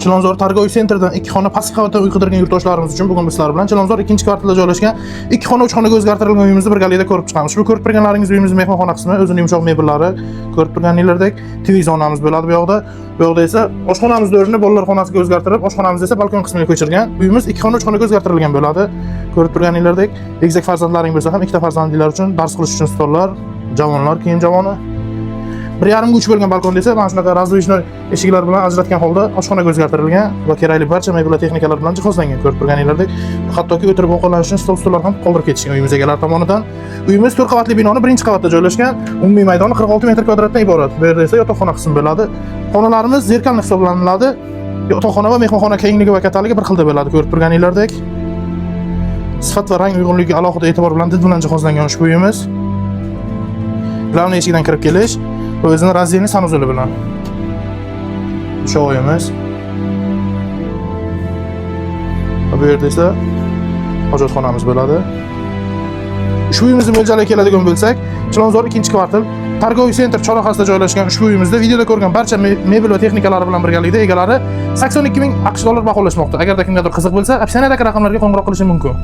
Chilonzor Targoviy Centerdan 2 xona pastki qavatda uy qidirgan yurtdoshlarimiz uchun bugun biz sizlar bilan Chilonzor 2-kvartalda joylashgan 2 xona 3 xonaga o'zgartirilgan uyimizni birgalikda ko'rib chiqamiz. Shu ko'rib turganlaringiz uyimizning mehmonxona qismi, o'zining yumshoq mebellari, ko'rib turganinglardek TV zonamiz bo'ladi bu yoqda. Bu yoqda esa oshxonamizni o'rnini bolalar xonasiga o'zgartirib, oshxonamizni esa balkon qismiga ko'chirgan. Uyimiz 2 xona 3 xonaga o'zgartirilgan bo'ladi. Ko'rib turganinglardek, egizak farzandlaring bo'lsa ham ikkita farzandlilar uchun dars qilish uchun stollar, javonlar, kiyim javoni. 1,5 ga 3 bo'lgan balkon desa, mana shunaqa razdvojnoy eshiklar bilan ajratgan holda oshxonaga o'zgartirilgan va kerakli barcha mebel texnikalar bilan jihozlangan. Ko'rib turganinglardek, hattoki o'tirib ovqatlanish uchun stol-stullar ham qoldirib ketishgan uyimiz egalari tomonidan. Uyimiz 4 qavatli binoning 1-qavatda joylashgan. Umumiy maydoni 46 metr kvadratdan iborat. Bu yerda esa yotoqxona qismi bo'ladi. Xonalarimiz zerkalli hisoblanadi. Yotoqxona va mehmonxona kengligi va kattaligi bir xilda bo'ladi. Ko'rib turganinglardek, sifat va rang uyg'unligiga alohida e'tibor bilan did bilan jihozlangan ushbu uyimiz. Glavniy eshikdan kirib kelish va o'zining razdelniy sanuzeli bilan. Sho'yimiz. Bu yerda esa hojatxonamiz bo'ladi. Ushbu uyimizni mo'ljalga keladigan bo'lsak, Chilonzor 2-kvartal Targoviy Center chorrahasida joylashgan ushbu uyimizda videoda ko'rgan barcha mebel va texnikalari bilan birgalikda egalari 82 ming AQSh dollar baholashmoqda. Agarda kimgadir qiziq bo'lsa, opsioniyadagi raqamlarga qo'ng'iroq qilishi mumkin.